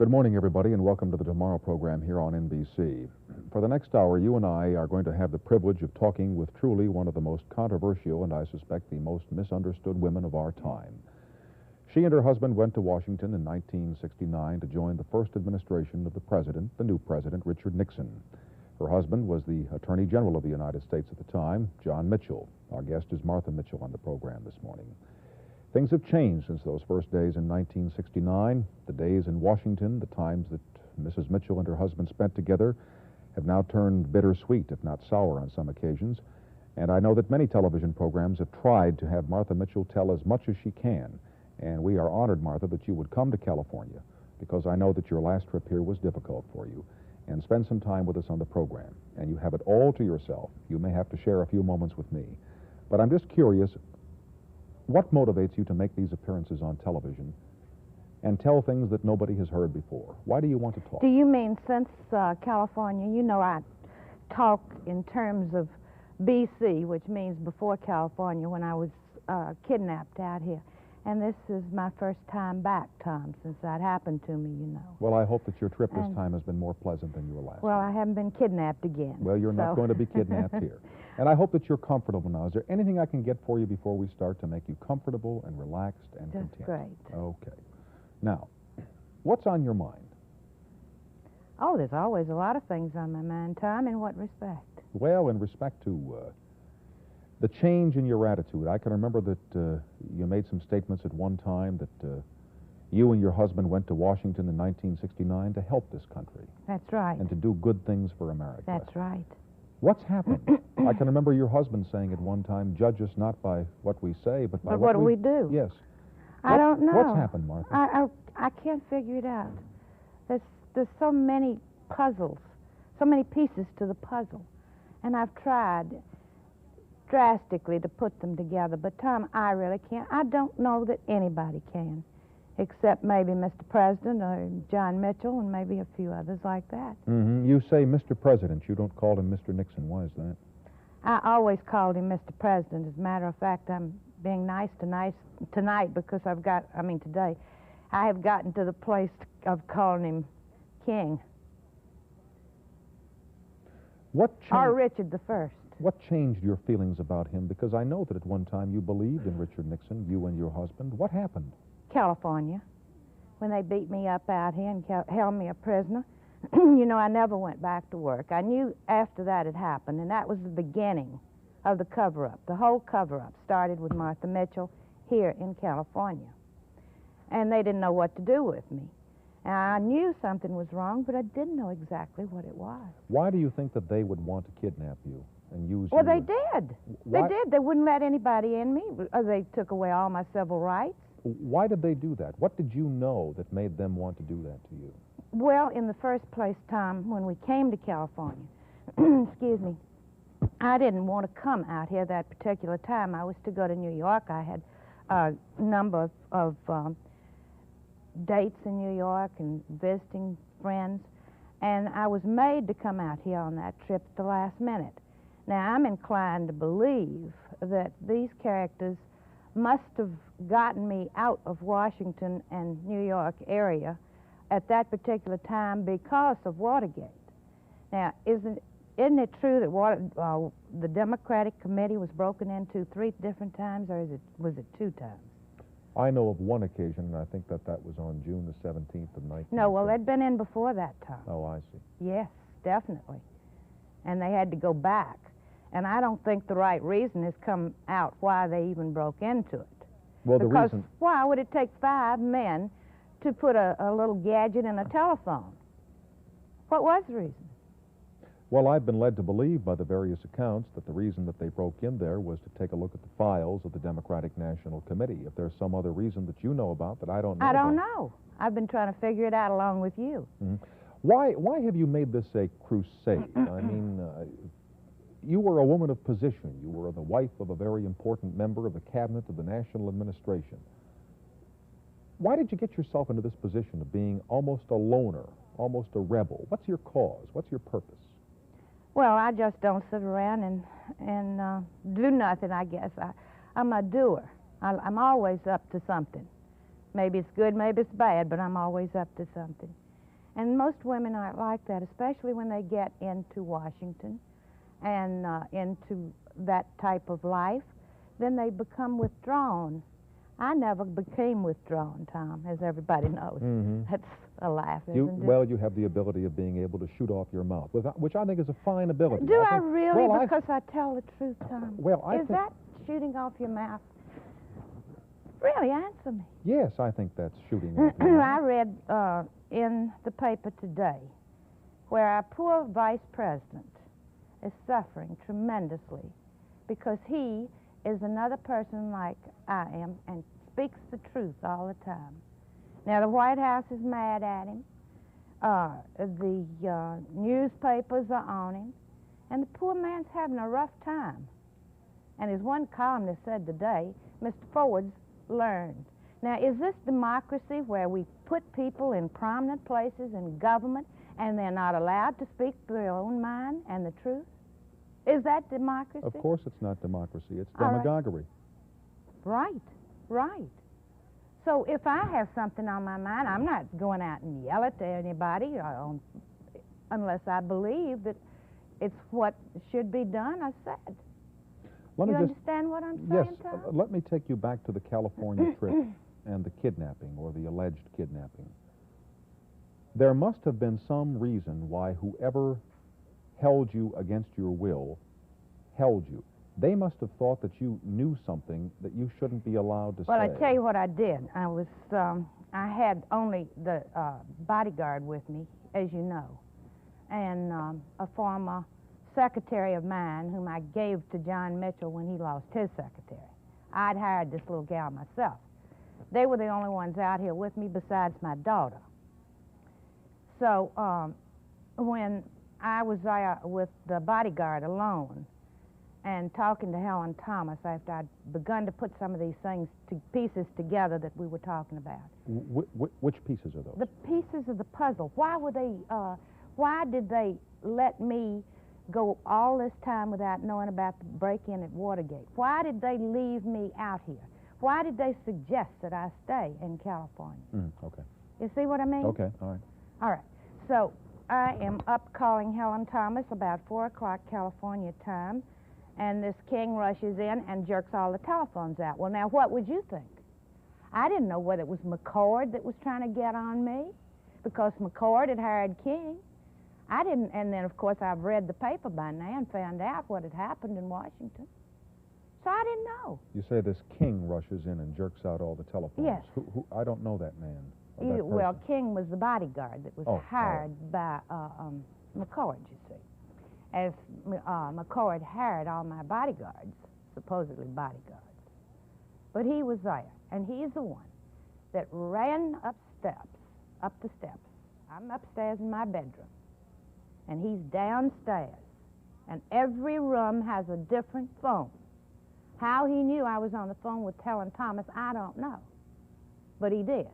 Good morning, everybody, and welcome to the Tomorrow program here on NBC. For the next hour, you and I are going to have the privilege of talking with truly one of the most controversial and I suspect the most misunderstood women of our time. She and her husband went to Washington in 1969 to join the first administration of the new president, Richard Nixon. Her husband was the Attorney General of the United States at the time, John Mitchell. Our guest is Martha Mitchell on the program this morning. Things have changed since those first days in 1969. The days in Washington, the times that Mrs. Mitchell and her husband spent together, have now turned bittersweet, if not sour on some occasions. And I know that many television programs have tried to have Martha Mitchell tell as much as she can. And we are honored, Martha, that you would come to California, because I know that your last trip here was difficult for you, and spend some time with us on the program. And you have it all to yourself. You may have to share a few moments with me. But I'm just curious, what motivates you to make these appearances on television and tell things that nobody has heard before? Why do you want to talk? Do you mean since California? You know, I talk in terms of BC, which means before California, when I was kidnapped out here. And this is my first time back, Tom, since that happened to me, you know. Well, I hope that your trip this time has been more pleasant than your last. Well, I haven't been kidnapped again. Well, you're not going to be kidnapped here. And I hope that you're comfortable now. Is there anything I can get for you before we start to make you comfortable and relaxed and content? That's great. Okay. Now, what's on your mind? Oh, there's always a lot of things on my mind, Tom. In what respect? Well, in respect to the change in your attitude. I can remember that you made some statements at one time that you and your husband went to Washington in 1969 to help this country. That's right. And to do good things for America. That's right. What's happened? I can remember your husband saying at one time, judge us not by what we say, but by what we do. Yes. I don't know. What's happened, Martha? I can't figure it out. There's so many puzzles, so many pieces to the puzzle. And I've tried drastically to put them together, but Tom, I really can't. I don't know that anybody can, except maybe Mr. President or John Mitchell and maybe a few others like that. Mm-hmm. You say Mr. President. You don't call him Mr. Nixon. Why is that? I always called him Mr. President. As a matter of fact, I'm being nice tonight because today, I have gotten to the place of calling him King. Or Richard the First. What changed your feelings about him? Because I know that at one time you believed in Richard Nixon, you and your husband. What happened? California, when they beat me up out here and held me a prisoner. You know, I never went back to work. I knew after that had happened, and that was the beginning of the cover-up. The whole cover-up started with Martha Mitchell here in California. And they didn't know what to do with me. And I knew something was wrong, but I didn't know exactly what it was. Why do you think that they would want to kidnap you and use you? Well, they did. They did. They wouldn't let anybody in me. They took away all my civil rights. Why did they do that? What did you know that made them want to do that to you? Well, in the first place, Tom, when we came to California, excuse me, I didn't want to come out here that particular time. I was to go to New York. I had a number of dates in New York and visiting friends, and I was made to come out here on that trip at the last minute. Now, I'm inclined to believe that these characters must have gotten me out of Washington and New York area at that particular time because of Watergate. Now, isn't it true that the Democratic Committee was broken into 3 different times, or was it 2 times? I know of one occasion, and I think that was on June the 17th of 19... No, well, they'd been in before that time. Oh, I see. Yes, definitely. And they had to go back. And I don't think the right reason has come out why they even broke into it. Well, because why would it take 5 men to put a little gadget in a telephone? What was the reason? Well, I've been led to believe by the various accounts that the reason that they broke in there was to take a look at the files of the Democratic National Committee. If there's some other reason that you know about that I don't know I don't know. I've been trying to figure it out along with you. Mm-hmm. Why have you made this a crusade? I mean, you were a woman of position. You were the wife of a very important member of the cabinet of the national administration. Why did you get yourself into this position of being almost a loner, almost a rebel? What's your cause? What's your purpose? Well, I just don't sit around and do nothing, I guess. I'm a doer. I'm always up to something. Maybe it's good, maybe it's bad, but I'm always up to something. And most women aren't like that, especially when they get into Washington and into that type of life. Then they become withdrawn. I never became withdrawn, Tom, as everybody knows. Mm-hmm. That's a laugh, isn't it? Well, you have the ability of being able to shoot off your mouth, which I think is a fine ability. Do I think, really? well, Because I tell the truth, Tom. Well, I Is think, that shooting off your mouth? Really, answer me. yes, I think that's shooting off your I mouth. read in the paper today where our poor vice president is suffering tremendously because he is another person like I am and speaks the truth all the time. Now, the White House is mad at him. The newspapers are on him. And the poor man's having a rough time. And as one columnist said today, Mr. Ford's learned. Now, is this democracy where we put people in prominent places in government and they're not allowed to speak their own mind and the truth? Is that democracy? Of course it's not democracy. It's All right. demagoguery. Right, right. So if I have something on my mind, I'm not going out and yell it to anybody unless I believe that it's what should be done, I said. Let You me just, understand what I'm yes, saying, Tom? let me take you back to the California trip and the kidnapping, or the alleged kidnapping. There must have been some reason why whoever held you against your will held you. They must have thought that you knew something that you shouldn't be allowed to Well, say. I tell you what I did. I had only the bodyguard with me, as you know, and a former secretary of mine whom I gave to John Mitchell when he lost his secretary. I'd hired this little gal myself. They were the only ones out here with me besides my daughter. So when I was there with the bodyguard alone and talking to Helen Thomas after I'd begun to put some of these pieces together that we were talking about. Which pieces are those? The pieces of the puzzle. Why did they let me go all this time without knowing about the break-in at Watergate? Why did they leave me out here? Why did they suggest that I stay in California? Okay. You see what I mean? Okay, all right. All right. So I am up calling Helen Thomas about 4 o'clock California time, and this king rushes in and jerks all the telephones out. Well, now, what would you think? I didn't know whether it was McCord that was trying to get on me, because McCord had hired King. I didn't, and then, of course, I've read the paper by now and found out what had happened in Washington. So I didn't know. You say this king rushes in and jerks out all the telephones. Yes. Who I don't know that man. Or that Well, person. King was the bodyguard that was Oh, hired by McCord, you see. As McCord hired all my bodyguards, supposedly bodyguards. But he was there, and he's the one that ran up the steps. I'm upstairs in my bedroom, and he's downstairs, and every room has a different phone. How he knew I was on the phone with Helen Thomas, I don't know. But he did,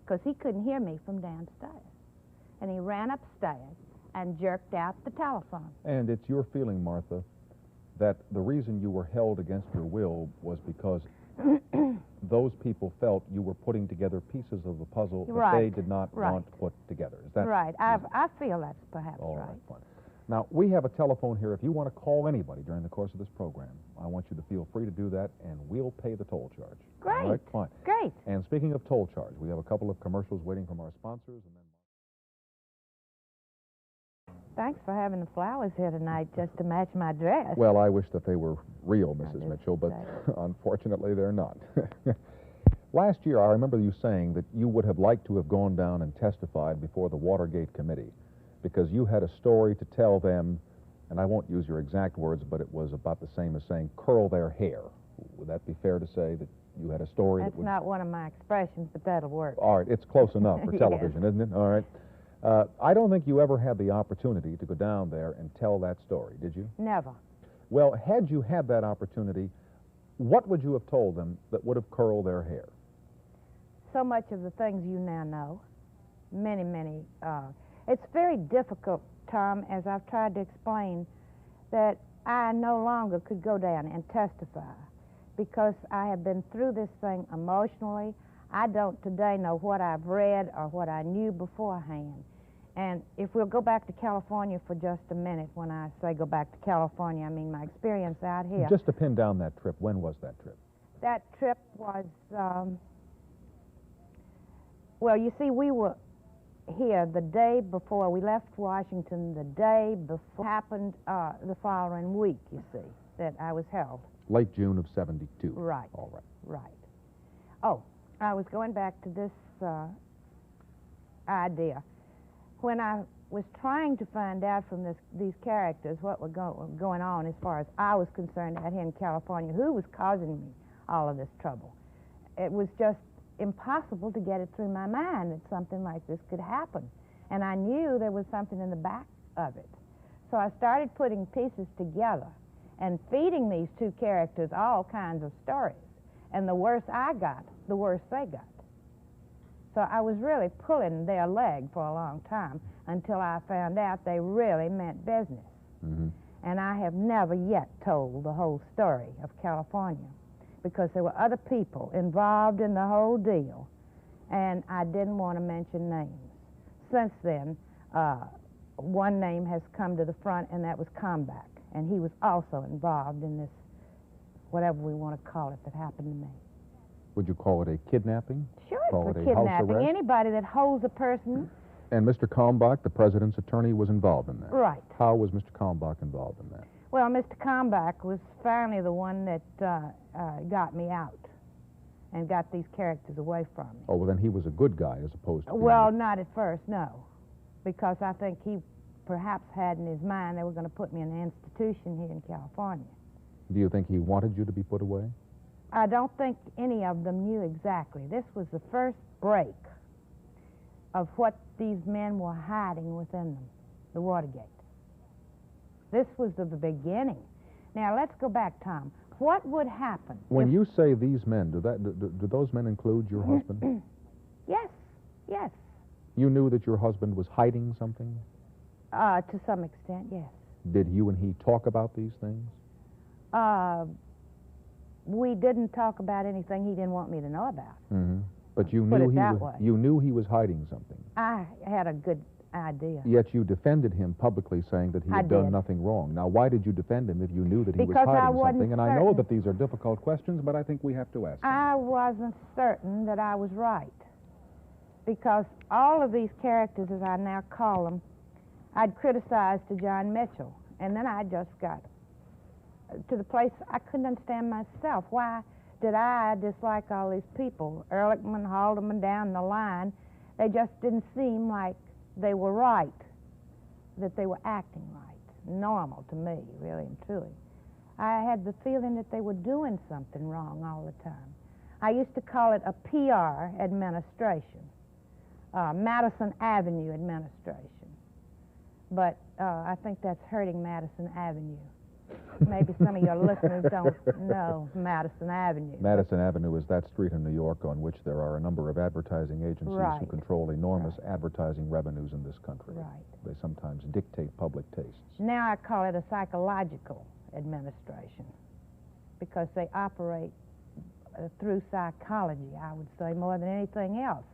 because he couldn't hear me from downstairs. And he ran upstairs and jerked out the telephone. And it's your feeling, Martha, that the reason you were held against your will was because those people felt you were putting together pieces of the puzzle that they did not want put together. Is that right? I feel that's perhaps all right. right? Fine. Now, we have a telephone here. If you want to call anybody during the course of this program, I want you to feel free to do that, and we'll pay the toll charge. Great. All right, fine. Great. And speaking of toll charge, we have a couple of commercials waiting from our sponsors, and then... Thanks for having the flowers here tonight just to match my dress. Well, I wish that they were real, Mrs. did Mitchell, but say. unfortunately they're not. Last year, I remember you saying that you would have liked to have gone down and testified before the Watergate Committee because you had a story to tell them, and I won't use your exact words, but it was about the same as saying curl their hair. Would that be fair to say that you had a story That's that would... not one of my expressions, but that'll work. All right, it's close enough for Yes. television, isn't it? All right. I don't think you ever had the opportunity to go down there and tell that story, did you? Never. Well, had you had that opportunity, what would you have told them that would have curled their hair? So much of the things you now know. Many, many. It's very difficult, Tom, as I've tried to explain, that I no longer could go down and testify because I have been through this thing emotionally. I don't today know what I've read or what I knew beforehand. And if we'll go back to California for just a minute, when I say go back to California, I mean my experience out here. Just to pin down that trip, when was that trip? That trip was, well, you see, we were here the day before. We left Washington the day before. Happened the following week, you see, that I was held. Late June of '72. Right. All right. Right. Oh, I was going back to this idea. When I was trying to find out from these characters what was going on as far as I was concerned out here in California, who was causing me all of this trouble, it was just impossible to get it through my mind that something like this could happen. And I knew there was something in the back of it. So I started putting pieces together and feeding these two characters all kinds of stories. And the worse I got, the worse they got. So I was really pulling their leg for a long time until I found out they really meant business. Mm-hmm. And I have never yet told the whole story of California, because there were other people involved in the whole deal, and I didn't want to mention names. Since then, one name has come to the front, and that was Kalmbach, and he was also involved in this, whatever we want to call it, that happened to me. Would you call it a kidnapping? Sure, Call it's it a a house kidnapping. arrest? Anybody that holds a person. And Mr. Kalmbach, the president's attorney, was involved in that? Right. How was Mr. Kalmbach involved in that? Well, Mr. Kalmbach was finally the one that got me out and got these characters away from me. Oh, well, then he was a good guy as opposed to... Well, not at first, no, because I think he perhaps had in his mind they were going to put me in an institution here in California. Do you think he wanted you to be put away? I don't think any of them knew exactly. This was the first break of what these men were hiding within them, the Watergate. This was the beginning. Now, let's go back, Tom. What would happen When if... you say these men, do those men include your husband? Yes, yes. You knew that your husband was hiding something? To some extent, yes. Did you and he talk about these things? We didn't talk about anything he didn't want me to know about. Mm-hmm. But you Put knew it that way. you knew he was hiding something. I had a good idea. Yet you defended him publicly, saying that he had done nothing wrong. Now, why did you defend him if you knew that he Because was I hiding wasn't something? And I know certain. that these are difficult questions, but I think we have to ask them. I wasn't certain that I was right, because all of these characters, as I now call them, I'd criticized to John Mitchell, and then I just got to the place I couldn't understand myself. Why did I dislike all these people? Ehrlichman, Haldeman, down the line, they just didn't seem like they were right, that they were acting right, normal to me, really and truly. I had the feeling that they were doing something wrong all the time. I used to call it a PR administration, Madison Avenue administration. But I think that's hurting Madison Avenue. Maybe some of your listeners don't know Madison Avenue. Madison Avenue is that street in New York on which there are a number of advertising agencies who Right. control enormous advertising revenues in this country. Right. They sometimes dictate public tastes. Now I call it a psychological administration, because they operate through psychology, I would say, more than anything else.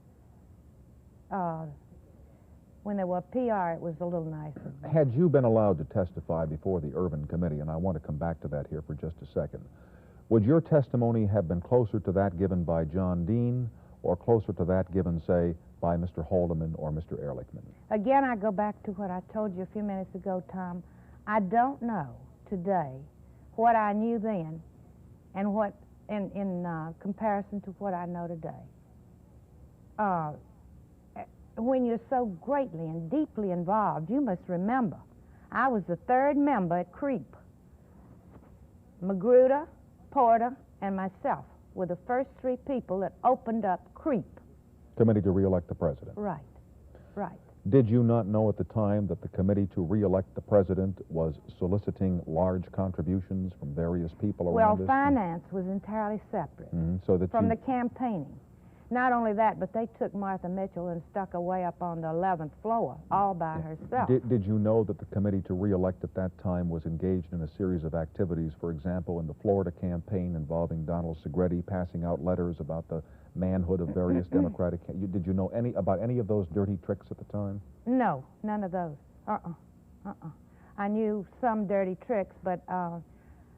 When they were PR, it was a little nicer. Had you been allowed to testify before the Irvin Committee, and I want to come back to that here for just a second, would your testimony have been closer to that given by John Dean or closer to that given, say, by Mr. Haldeman or Mr. Ehrlichman? Again, I go back to what I told you a few minutes ago, Tom. I don't know today what I knew then and what in comparison to what I know today. When you're so greatly and deeply involved, you must remember, I was the third member at CREEP. Magruder, Porter, and myself were the first three people that opened up CREEP. Committee to re-elect the president. Right, right. Did you not know at the time that the committee to re-elect the president was soliciting large contributions from various people Well, around this? finance was entirely separate So that from you... the campaigning. Not only that, but they took Martha Mitchell and stuck her way up on the 11th floor, all by herself. Did you know that the committee to re-elect at that time was engaged in a series of activities, for example, in the Florida campaign involving Donald Segretti, passing out letters about the manhood of various Democratic... Did you know about any of those dirty tricks at the time? No, none of those. I knew some dirty tricks, but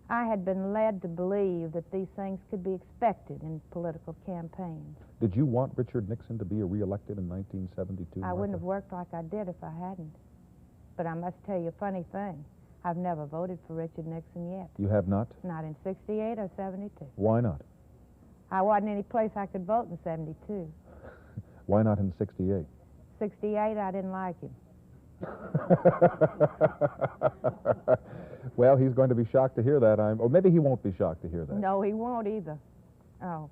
I had been led to believe that these things could be expected in political campaigns. Did you want Richard Nixon to be reelected in 1972? I wouldn't have worked like I did if I hadn't. But I must tell you a funny thing. I've never voted for Richard Nixon yet. You have not? Not in 68 or 72. Why not? I wasn't any place I could vote in 72. Why not in 68? 68, I didn't like him. Well, he's going to be shocked to hear that. Or maybe he won't be shocked to hear that. No, he won't either. Oh,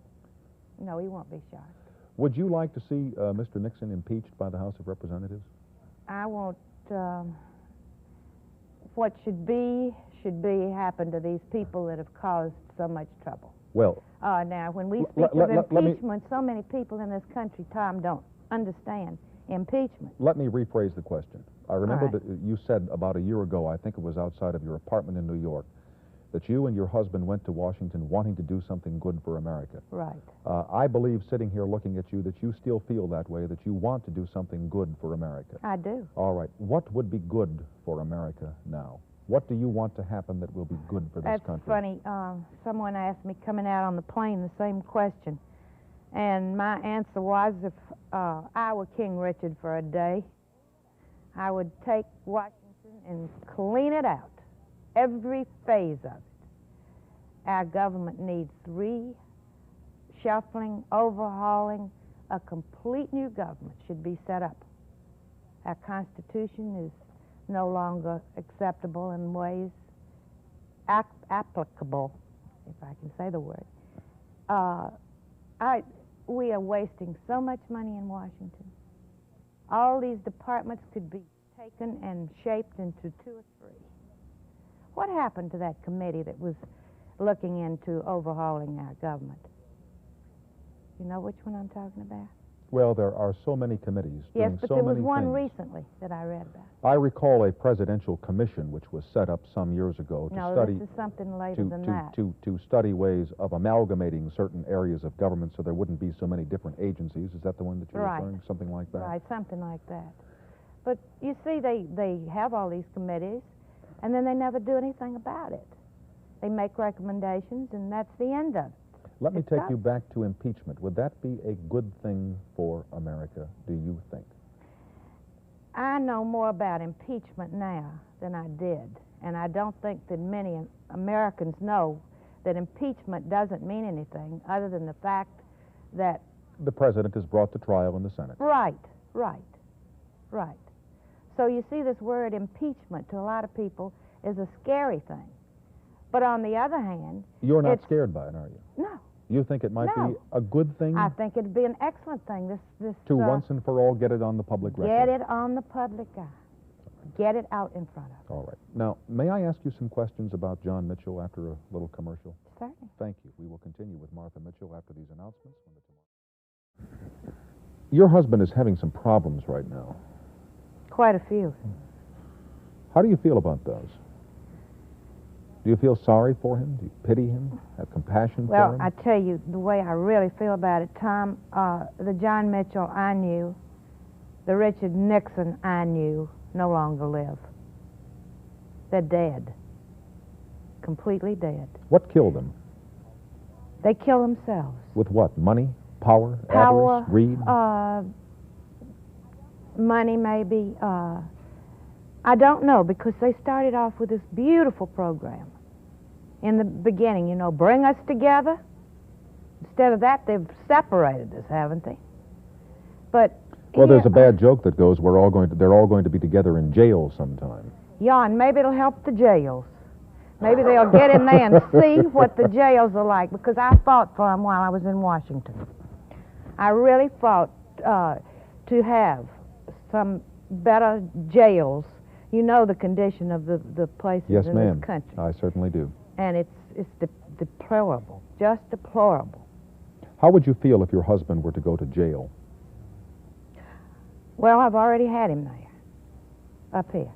no, he won't be shocked. Would you like to see Mr. Nixon impeached by the House of Representatives? I won't. What should be happen to these people that have caused so much trouble. Well, now, when we speak of impeachment, so many people in this country, Tom, don't understand impeachment. Let me rephrase the question. I remember right. that you said about a year ago, I think it was outside of your apartment in New York, that you and your husband went to Washington wanting to do something good for America. Right. I believe, sitting here looking at you, that you still feel that way, that you want to do something good for America. I do. All right. What would be good for America now? What do you want to happen that will be good for this country? That's funny. Someone asked me coming out on the plane the same question. And my answer was, if I were King Richard for a day, I would take Washington and clean it out, every phase of it. Our government needs reshuffling, overhauling. A complete new government should be set up. Our Constitution is no longer acceptable in ways applicable, if I can say the word. We are wasting so much money in Washington. All these departments could be taken and shaped into 2 or 3. What happened to that committee that was looking into overhauling our government? You know which one I'm talking about? Well, there are so many committees yes, doing but so there was many one things. recently that I read about. I recall a presidential commission which was set up some years ago to No, study... this is something later than that. To study ways of amalgamating certain areas of government so there wouldn't be so many different agencies. Is that the one that you're right. referring to? Something like that? Right, something like that. But you see, they have all these committees, and then they never do anything about it. They make recommendations, and that's the end of it. Let me take you back to impeachment. Would that be a good thing for America, do you think? I know more about impeachment now than I did, and I don't think that many Americans know that impeachment doesn't mean anything other than the fact that... The president is brought to trial in the Senate. Right. So you see, this word impeachment to a lot of people is a scary thing. But on the other hand... You're not scared by it, are you? No. You think it might be a good thing? I think it'd be an excellent thing. To once and for all get it on the public record. Get it on the public eye. Get it out in front of us. All right. Now, may I ask you some questions about John Mitchell after a little commercial? Certainly. Thank you. We will continue with Martha Mitchell after these announcements. Your husband is having some problems right now. Quite a few. How do you feel about those? Do you feel sorry for him? Do you pity him? Have compassion for him? Well, I tell you, the way I really feel about it, Tom, the John Mitchell I knew, the Richard Nixon I knew, no longer live. They're dead. Completely dead. What killed them? They kill themselves. With what? Money? Power? Power, avarice? Greed? Money, maybe. I don't know, because they started off with this beautiful program. In the beginning, you know, bring us together. Instead of that, they've separated us, haven't they? But well, there's a bad joke that goes, they're all going to be together in jail sometime. Yeah, and maybe it'll help the jails. Maybe they'll get in there and see what the jails are like, because I fought for them while I was in Washington. I really fought to have some better jails. You know the condition of the places yes, in ma'am. this country. I certainly do. And it's deplorable, just deplorable. How would you feel if your husband were to go to jail? Well, I've already had him there, up here.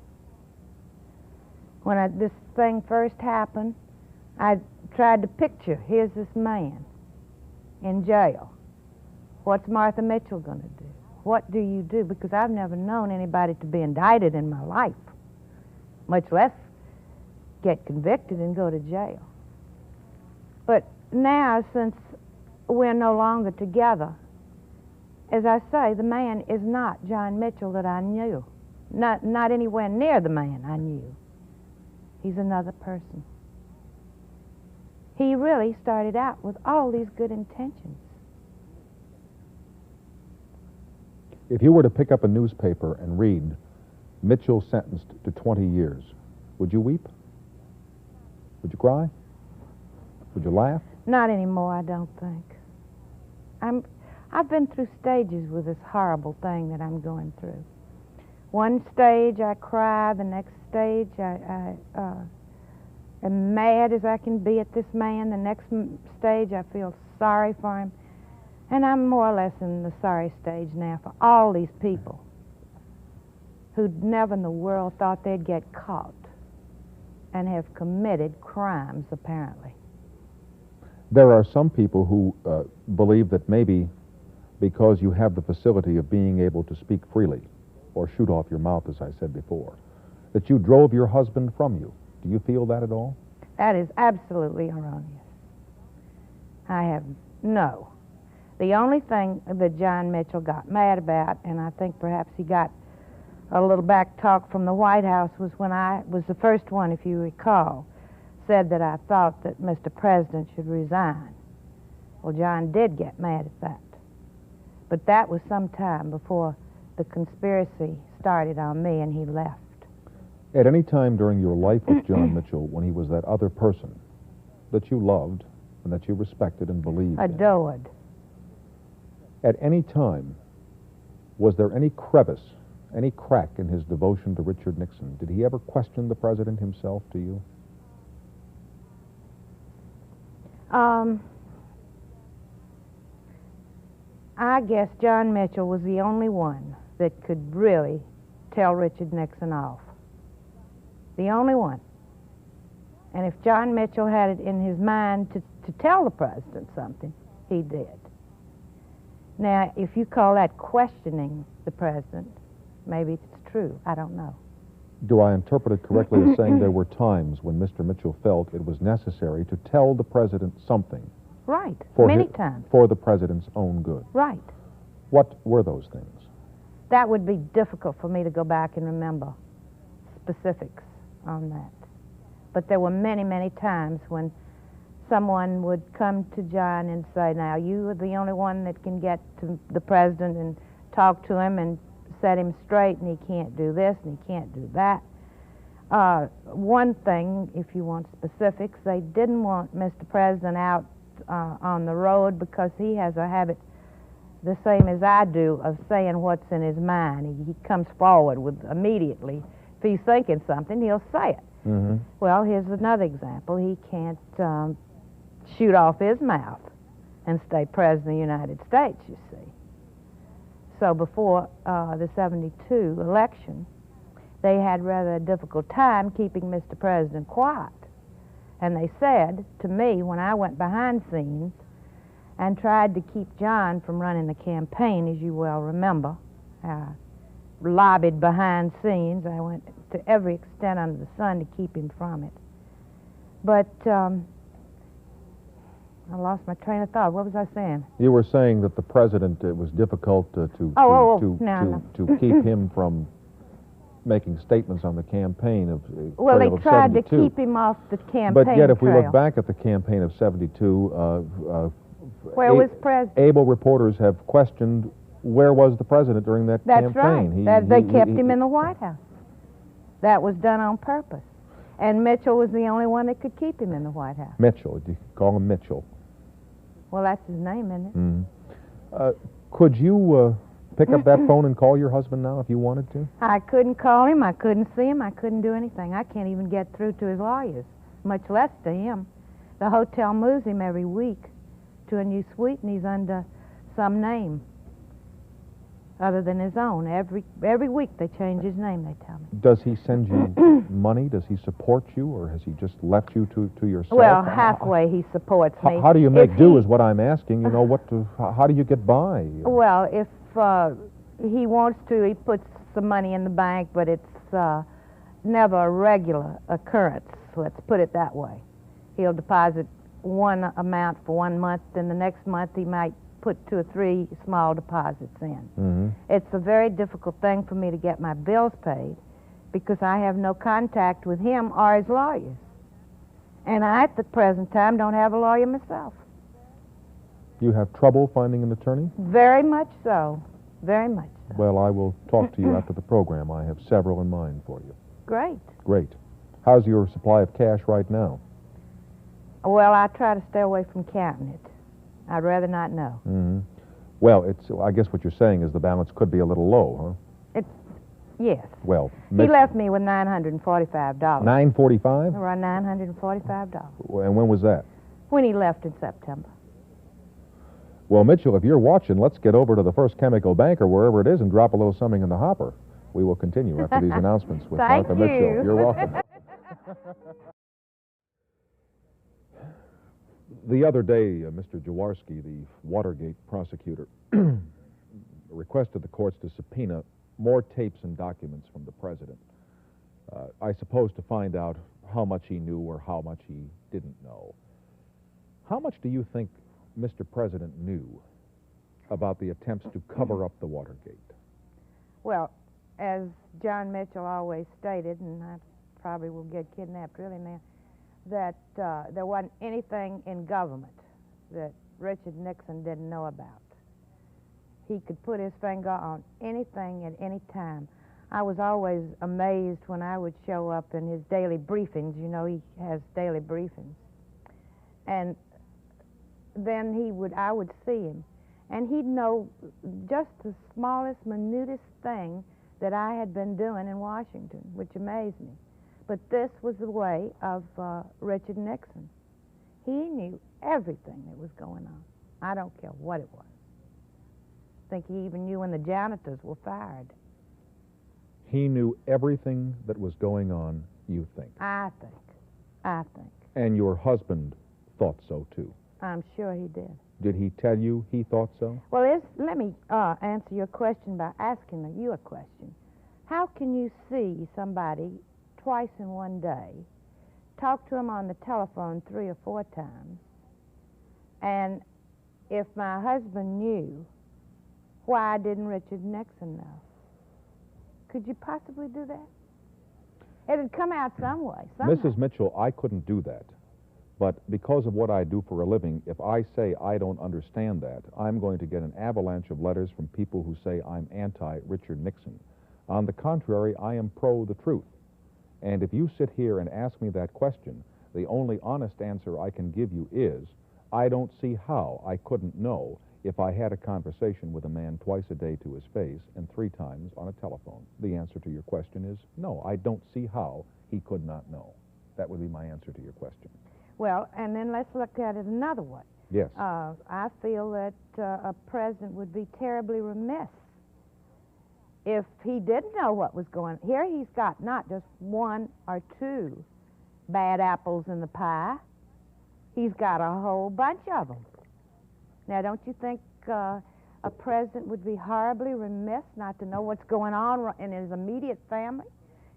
When this thing first happened, I tried to picture, here's this man in jail. What's Martha Mitchell going to do? What do you do? Because I've never known anybody to be indicted in my life, much less get convicted and go to jail. But now, since we're no longer together, as I say, the man is not John Mitchell that I knew. Not anywhere near the man I knew. He's another person. He really started out with all these good intentions. If you were to pick up a newspaper and read, Mitchell sentenced to 20 years, would you weep? Would you cry? Would you laugh? Not anymore, I don't think. I've been through stages with this horrible thing that I'm going through. One stage I cry, the next stage I am mad as I can be at this man, the next stage I feel sorry for him. And I'm more or less in the sorry stage now for all these people who'd never in the world thought they'd get caught and have committed crimes, apparently. There are some people who believe that maybe because you have the facility of being able to speak freely or shoot off your mouth, as I said before, that you drove your husband from you. Do you feel that at all? That is absolutely erroneous. No. The only thing that John Mitchell got mad about, and I think perhaps he got a little back talk from the White House, was when I was the first one, if you recall, said that I thought that Mr. President should resign. Well, John did get mad at that. But that was some time before the conspiracy started on me and he left. At any time during your life with John Mitchell, when he was that other person that you loved and that you respected and believed in, adored. At any time, was there any crevice, any crack in his devotion to Richard Nixon? Did he ever question the president himself to you? I guess John Mitchell was the only one that could really tell Richard Nixon off. The only one. And if John Mitchell had it in his mind to tell the president something, he did. Now, if you call that questioning the president, maybe it's true. I don't know. Do I interpret it correctly as saying there were times when Mr. Mitchell felt it was necessary to tell the president something? Right. Many times. For the president's own good? Right. What were those things? That would be difficult for me to go back and remember specifics on that. But there were many, many times when someone would come to John and say, now, you are the only one that can get to the president and talk to him and set him straight, and he can't do this and he can't do that. One thing, if you want specifics, they didn't want Mr. President out on the road because he has a habit the same as I do of saying what's in his mind. He comes forward with immediately. If he's thinking something, he'll say it. Mm-hmm. Well, here's another example. He can't shoot off his mouth and stay president of the United States, you see. So before the 72 election, they had rather a difficult time keeping Mr. President quiet. And they said to me, when I went behind scenes and tried to keep John from running the campaign, as you well remember, lobbied behind scenes. I went to every extent under the sun to keep him from it. But I lost my train of thought. What was I saying? You were saying that the president, it was difficult to keep him from making statements on the campaign of well, they tried 72. to keep him off the campaign But yet, if we trail. look back at the campaign of 72, where was President? Able reporters have questioned where was the president during that That's campaign. Right. They kept him in the White House. That was done on purpose. And Mitchell was the only one that could keep him in the White House. Mitchell, you call him Mitchell. Well, that's his name, isn't it? Mm-hmm. Could you pick up that phone and call your husband now if you wanted to? I couldn't call him. I couldn't see him. I couldn't do anything. I can't even get through to his lawyers, much less to him. The hotel moves him every week to a new suite, and he's under some name. other than his own. Every week they change his name, they tell me. Does he send you money? Does he support you, or has he just left you to yourself? Well, halfway he supports me. How do you make do he, is what I'm asking. You know, how do you get by? Well, if he wants to, he puts some money in the bank, but it's never a regular occurrence, let's put it that way. He'll deposit one amount for 1 month, then the next month he might put 2 or 3 small deposits in. Mm-hmm. It's a very difficult thing for me to get my bills paid because I have no contact with him or his lawyers. And I, at the present time, don't have a lawyer myself. You have trouble finding an attorney? Very much so. Very much so. Well, I will talk to you after the program. I have several in mind for you. Great. Great. How's your supply of cash right now? Well, I try to stay away from counting it. I'd rather not know. Mm-hmm. Well, I guess what you're saying is the balance could be a little low, huh? Yes. Well, he left me with $945. $945? Around $945. And when was that? When he left in September. Well, Mitchell, if you're watching, let's get over to the First Chemical Bank or wherever it is and drop a little something in the hopper. We will continue after these announcements with Martha Mitchell. You're welcome. The other day, Mr. Jaworski, the Watergate prosecutor, requested the courts to subpoena more tapes and documents from the president. I suppose to find out how much he knew or how much he didn't know. How much do you think Mr. President knew about the attempts to cover up the Watergate? Well, as John Mitchell always stated, and I probably will get kidnapped really now, that there wasn't anything in government that Richard Nixon didn't know about. He could put his finger on anything at any time. I was always amazed when I would show up in his daily briefings. You know, he has daily briefings. And then I would see him, and he'd know just the smallest, minutest thing that I had been doing in Washington, which amazed me. But this was the way of Richard Nixon. He knew everything that was going on. I don't care what it was. I think he even knew when the janitors were fired. He knew everything that was going on, you think? I think. And your husband thought so, too? I'm sure he did. Did he tell you he thought so? Well, let me answer your question by asking you a question. How can you see somebody twice in one day, talk to him on the telephone 3 or 4 times, and if my husband knew, why didn't Richard Nixon know? Could you possibly do that? It'd come out some way. Somehow. Mrs. Mitchell, I couldn't do that. But because of what I do for a living, if I say I don't understand that, I'm going to get an avalanche of letters from people who say I'm anti-Richard Nixon. On the contrary, I am pro the truth. And if you sit here and ask me that question, the only honest answer I can give you is, I don't see how I couldn't know if I had a conversation with a man twice a day to his face and 3 times on a telephone. The answer to your question is, no, I don't see how he could not know. That would be my answer to your question. Well, and then let's look at it another way. Yes. I feel that a president would be terribly remiss if he didn't know what was going on. Here he's got not just 1 or 2 bad apples in the pie. He's got a whole bunch of them. Now, don't you think a president would be horribly remiss not to know what's going on in his immediate family,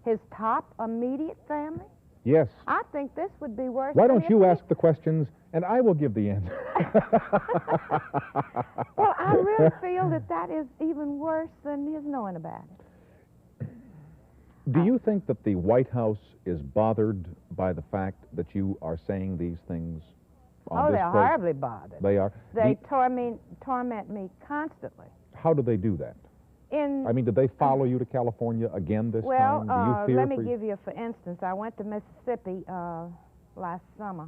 his top immediate family? Yes. I think this would be worse. Why don't you ask the questions, and I will give the answer. Well, I really feel that is even worse than his knowing about it. Do you think that the White House is bothered by the fact that you are saying these things on this they're horribly bothered. They are? They torment me constantly. How do they do that? I mean, did they follow you to California again this time? Do you fear let me give you, for instance, I went to Mississippi last summer,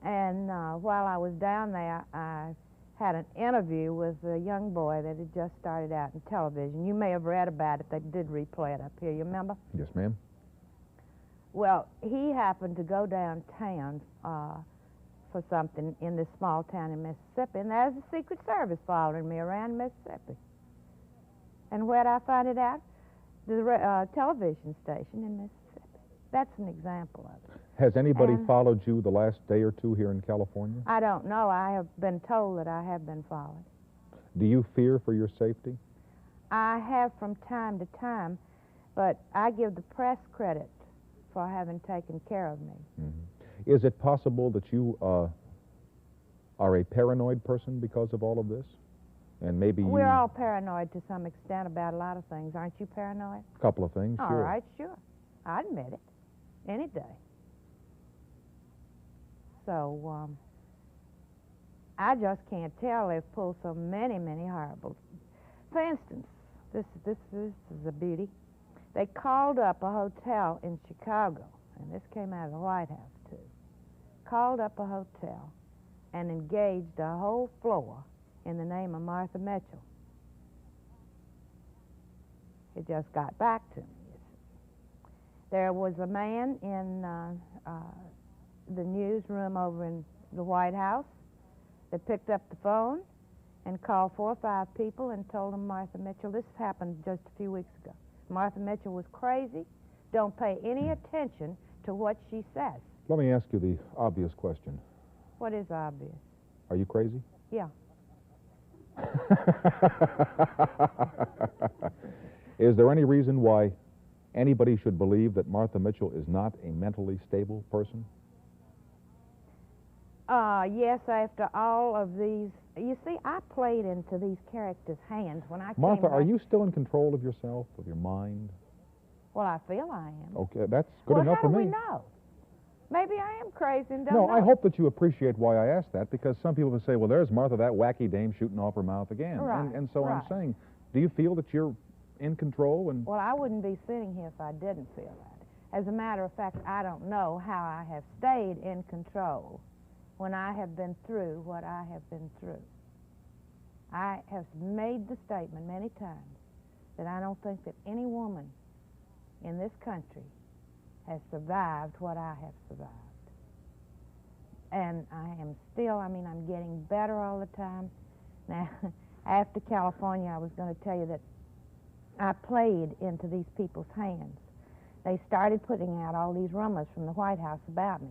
and while I was down there, I had an interview with a young boy that had just started out in television. You may have read about it. They did replay it up here. You remember? Yes, ma'am. Well, he happened to go downtown for something in this small town in Mississippi, and there's the Secret Service following me around Mississippi. And where'd I find it out? The television station in Mississippi. That's an example of it. Has anybody And followed you the last day or two here in California? I don't know. I have been told that I have been followed. Do you fear for your safety? I have from time to time, but I give the press credit for having taken care of me. Mm-hmm. Is it possible that you are a paranoid person because of all of this? And maybe We're all paranoid to some extent about a lot of things. Aren't you paranoid? A couple of things, All sure. right, sure. I admit it. Any day. So, I just can't tell. They've pulled so many horrible. For instance, this is a beauty. They called up a hotel in Chicago, and this came out of the White House, too. Called up a hotel and engaged a whole floor in the name of Martha Mitchell. It just got back to me. There was a man in the newsroom over in the White House that picked up the phone and called 4 or 5 people and told them Martha Mitchell, this happened just a few weeks ago, Martha Mitchell was crazy, don't pay any attention to what she says. Let me ask you the obvious question. What is obvious? Are you crazy? Yeah. Is there any reason why anybody should believe that Martha Mitchell is not a mentally stable person? Yes, after all of these, you see, I played into these characters' hands when I Martha, came are back. you still in control of yourself, of your mind? Well, I feel I am. Okay, that's good Well, enough how for do me. we know? Maybe I am crazy and don't No, know. I hope that you appreciate why I asked that, because some people will say, well, there's Martha, that wacky dame shooting off her mouth again. Right, And so right. I'm saying, do you feel that you're in control? And Well, I wouldn't be sitting here if I didn't feel that. As a matter of fact, I don't know how I have stayed in control when I have been through what I have been through. I have made the statement many times that I don't think that any woman in this country has survived what I have survived. And I am still, I'm getting better all the time. Now, after California, I was going to tell you that I played into these people's hands. They started putting out all these rumors from the White House about me.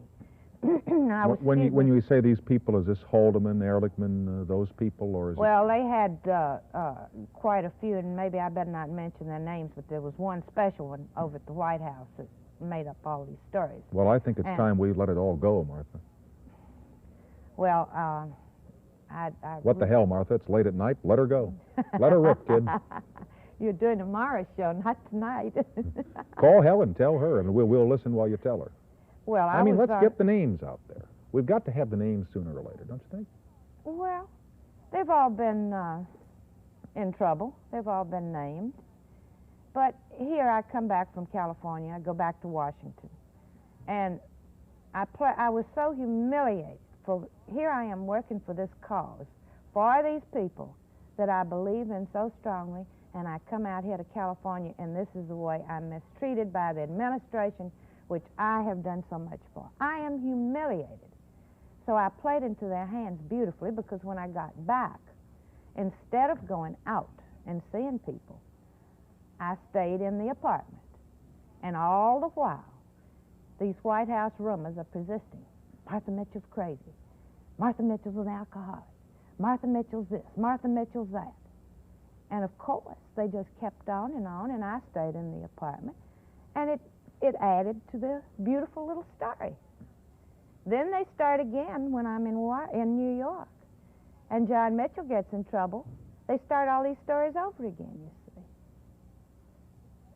when you say these people, is this Haldeman, Ehrlichman, those people, or is Well, they had quite a few, and maybe I better not mention their names, but there was one special one over at the White House that made up all these stories. Well, I think it's time we let it all go, Martha. Well, What the hell, Martha? It's late at night. Let her go. Let her rip, kid. You're doing tomorrow's show, not tonight. Call Helen, tell her, and we'll listen while you tell her. Well, Let's get the names out there. We've got to have the names sooner or later, don't you think? Well, they've all been in trouble. They've all been named. But here I come back from California. I go back to Washington. And I was so humiliated. Here I am working for this cause, for these people that I believe in so strongly, and I come out here to California, and this is the way I'm mistreated by the administration, which I have done so much for. I am humiliated. So I played into their hands beautifully, because when I got back, instead of going out and seeing people, I stayed in the apartment. And all the while, these White House rumors are persisting. Martha Mitchell's crazy. Martha Mitchell's an alcoholic. Martha Mitchell's this. Martha Mitchell's that. And of course, they just kept on, and I stayed in the apartment. And it added to the beautiful little story. Then they start again when I'm in New York. And John Mitchell gets in trouble. They start all these stories over again, you see.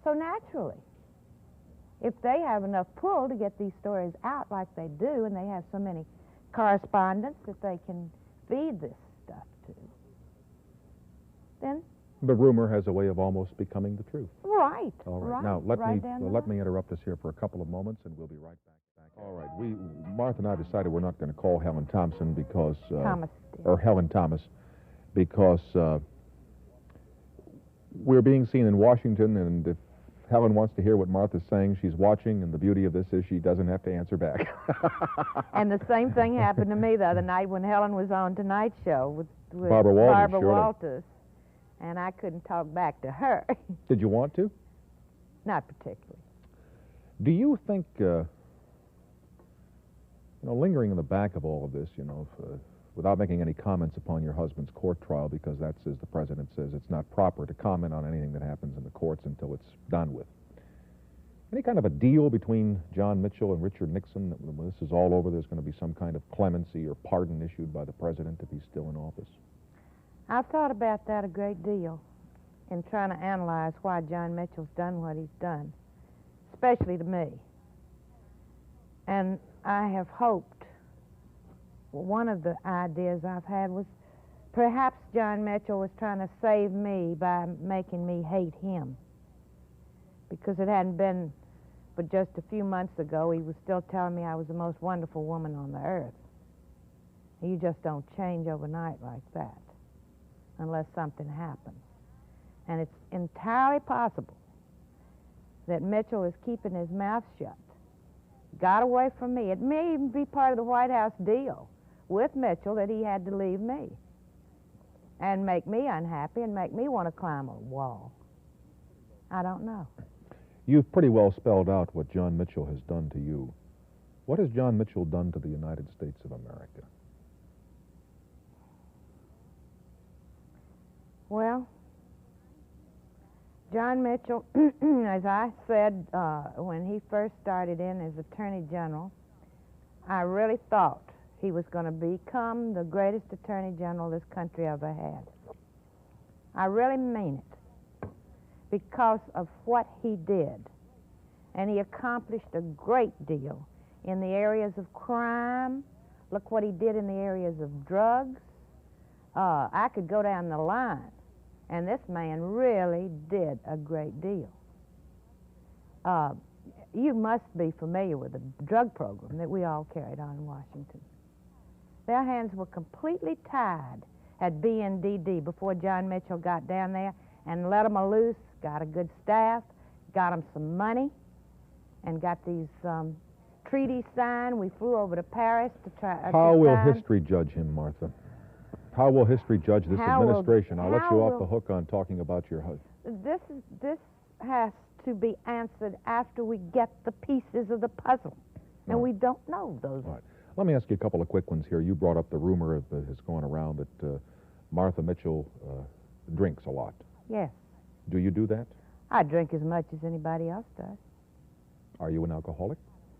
So naturally, if they have enough pull to get these stories out like they do, and they have so many correspondents that they can feed this stuff to, then... The rumor has a way of almost becoming the truth. Right. All right. Right, Now, let me line. interrupt us here for a couple of moments, and we'll be right back. All right. Martha and I decided we're not going to call Helen Thompson because... Thomas did. Or Helen Thomas, because we're being seen in Washington, and if Helen wants to hear what Martha's saying, she's watching, and the beauty of this is she doesn't have to answer back. And the same thing happened to me the other night when Helen was on Tonight's Show with Barbara Walters, Barbara surely. Walters. and I couldn't talk back to her. Did you want to? Not particularly. Do you think, lingering in the back of all of this, without making any comments upon your husband's court trial, because that's, as the president says, it's not proper to comment on anything that happens in the courts until it's done with. Any kind of a deal between John Mitchell and Richard Nixon that when this is all over, there's going to be some kind of clemency or pardon issued by the president if he's still in office? I've thought about that a great deal in trying to analyze why John Mitchell's done what he's done, especially to me. And I have hoped, one of the ideas I've had was perhaps John Mitchell was trying to save me by making me hate him. Because it hadn't been but just a few months ago, he was still telling me I was the most wonderful woman on the earth. You just don't change overnight like that unless something happens. And it's entirely possible that Mitchell is keeping his mouth shut, got away from me. It may even be part of the White House deal with Mitchell that he had to leave me and make me unhappy and make me want to climb a wall. I don't know. You've pretty well spelled out what John Mitchell has done to you. What has John Mitchell done to the United States of America? Well, John Mitchell, as I said when he first started in as Attorney General, I really thought he was going to become the greatest Attorney General this country ever had. I really mean it, because of what he did. And he accomplished a great deal in the areas of crime. Look what he did in the areas of drugs. I could go down the line, and this man really did a great deal. You must be familiar with the drug program that we all carried on in Washington. Their hands were completely tied at BNDD before John Mitchell got down there and let them loose, got a good staff, got them some money, and got these treaties signed. We flew over to Paris to try. How will history judge him, Martha? How will history judge this administration? I'll let you off the hook on talking about your husband. This has to be answered after we get the pieces of the puzzle, and we don't know those. All right. Let me ask you a couple of quick ones here. You brought up the rumor that has gone around that Martha Mitchell drinks a lot. Yes. Do you do that? I drink as much as anybody else does. Are you an alcoholic?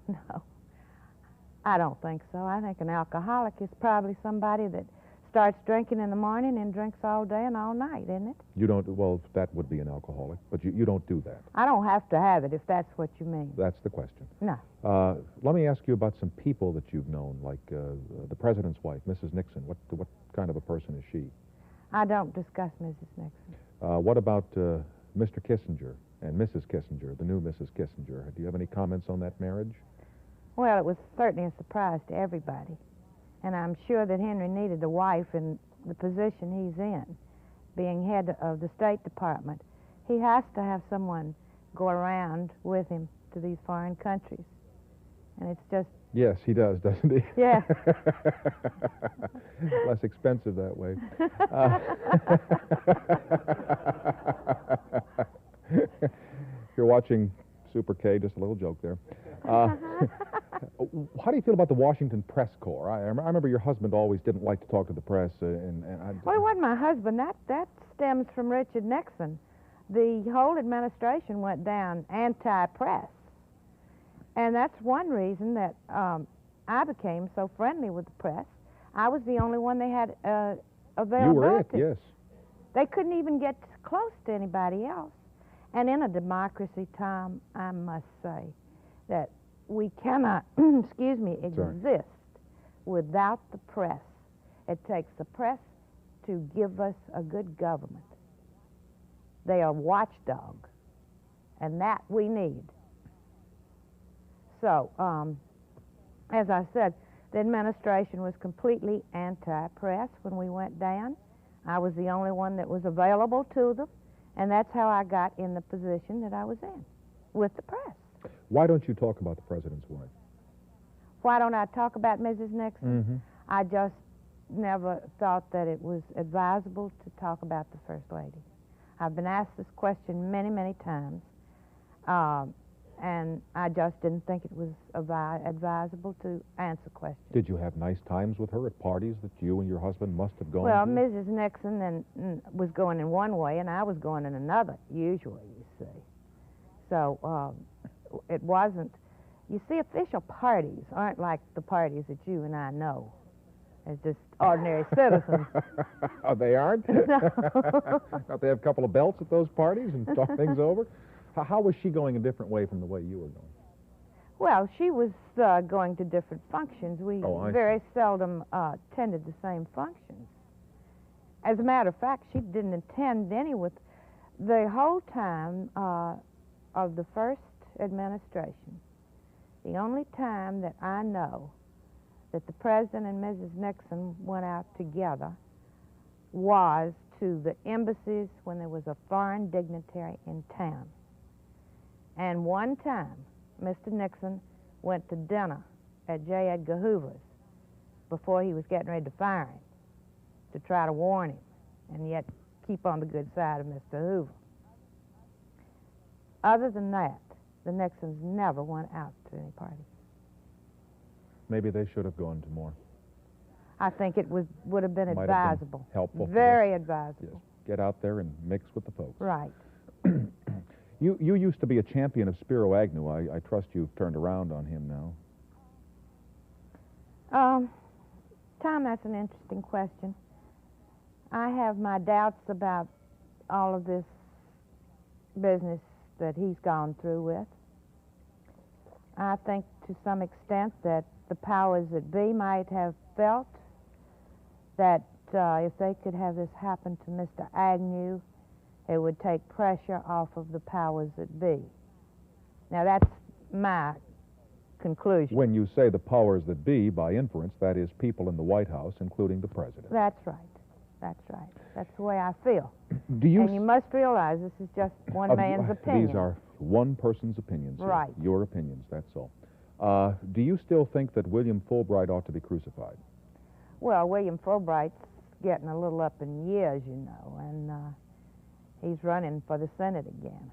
No, I don't think so. I think an alcoholic is probably somebody that starts drinking in the morning and drinks all day and all night, isn't it? You don't, well, that would be an alcoholic, but you don't do that. I don't have to have it if that's what you mean. That's the question. No. Let me ask you about some people that you've known, like the president's wife, Mrs. Nixon. What kind of a person is she? I don't discuss Mrs. Nixon. What about Mr. Kissinger and Mrs. Kissinger, the new Mrs. Kissinger? Do you have any comments on that marriage? Well, it was certainly a surprise to everybody. And I'm sure that Henry needed a wife in the position he's in, being head of the State Department. He has to have someone go around with him to these foreign countries. And it's just... Yes, he does, doesn't he? Yeah. Less expensive that way. If you're watching Super K, just a little joke there. How do you feel about the Washington Press Corps? I remember your husband always didn't like to talk to the press. Well, it wasn't my husband. That stems from Richard Nixon. The whole administration went down anti-press. And that's one reason that I became so friendly with the press. I was the only one they had availability. You were it, yes. They couldn't even get close to anybody else. And in a democracy, Tom, I must say that we cannot, excuse me, exist without the press. It takes the press to give us a good government. They are watchdog, and that we need. So, as I said, the administration was completely anti-press when we went down. I was the only one that was available to them, and that's how I got in the position that I was in, with the press. Why don't you talk about the president's wife? Why don't I talk about Mrs. Nixon? Mm-hmm. I just never thought that it was advisable to talk about the First Lady. I've been asked this question many, many times, and I just didn't think it was advisable to answer questions. Did you have nice times with her at parties that you and your husband must have gone Well, to? Mrs. Nixon was going in one way, and I was going in another, usually, you see. So it wasn't... You see, official parties aren't like the parties that you and I know as just ordinary citizens. Oh, they aren't? No. Don't they have a couple of belts at those parties and talk things over? How was she going a different way from the way you were going? Well, she was going to different functions. We very seldom attended the same functions. As a matter of fact, she didn't attend any with the whole time of the first administration. The only time that I know that the President and Mrs. Nixon went out together was to the embassies when there was a foreign dignitary in town. And one time, Mr. Nixon went to dinner at J. Edgar Hoover's before he was getting ready to fire him, to try to warn him and yet keep on the good side of Mr. Hoover. Other than that, the Nixons never went out to any parties. Maybe they should have gone to more. I think it would have been Might advisable. have been helpful. Very advisable. Yes. Get out there and mix with the folks. Right. You used to be a champion of Spiro Agnew. I trust you've turned around on him now. Tom, that's an interesting question. I have my doubts about all of this business that he's gone through with. I think to some extent that the powers that be might have felt that if they could have this happen to Mr. Agnew, it would take pressure off of the powers that be. Now, that's my conclusion. When you say the powers that be, by inference, that is people in the White House, including the president. That's right. That's right. That's the way I feel. Do you? And you must realize this is just one man's opinion. These are one person's opinions. Right. Here. Your opinions, that's all. Do you still think that William Fulbright ought to be crucified? Well, William Fulbright's getting a little up in years, you know, and he's running for the Senate again.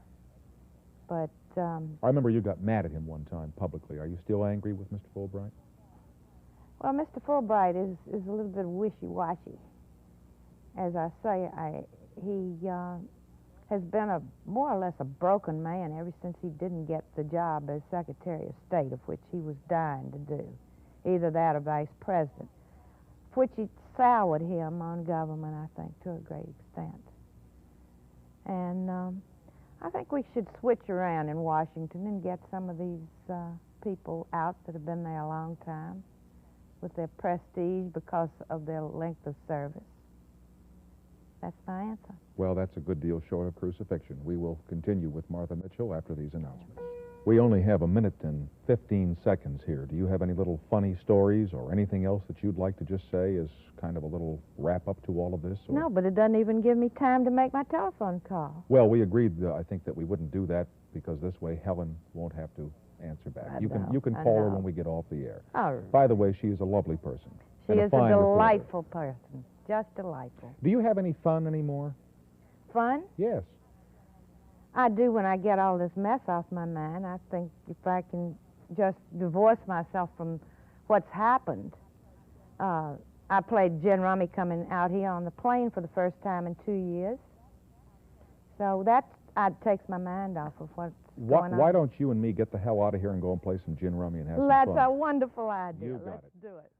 But I remember you got mad at him one time publicly. Are you still angry with Mr. Fulbright? well, Mr. Fulbright is a little bit wishy-washy. As I say, he has been more or less a broken man ever since he didn't get the job as Secretary of State, of which he was dying to do, either that or Vice President, which it soured him on government, I think, to a great extent. And I think we should switch around in Washington and get some of these people out that have been there a long time with their prestige because of their length of service. That's my answer. Well, that's a good deal short of crucifixion. We will continue with Martha Mitchell after these announcements. We only have 1 minute and 15 seconds here. Do you have any little funny stories or anything else that you'd like to just say as kind of a little wrap-up to all of this? Or? No, but it doesn't even give me time to make my telephone call. Well, we agreed, I think, that we wouldn't do that because this way Helen won't have to answer back. You can call her when we get off the air. All right. By the way, she is a lovely person. She and is a fine reporter. delightful person. Just delightful. Do you have any fun anymore? Fun? Yes. I do when I get all this mess off my mind. I think if I can just divorce myself from what's happened. I played gin rummy coming out here on the plane for the first time in 2 years. So that takes my mind off of what's going on. Why don't you and me get the hell out of here and go and play some gin rummy and have some fun? That's a wonderful idea. You got Let's do it.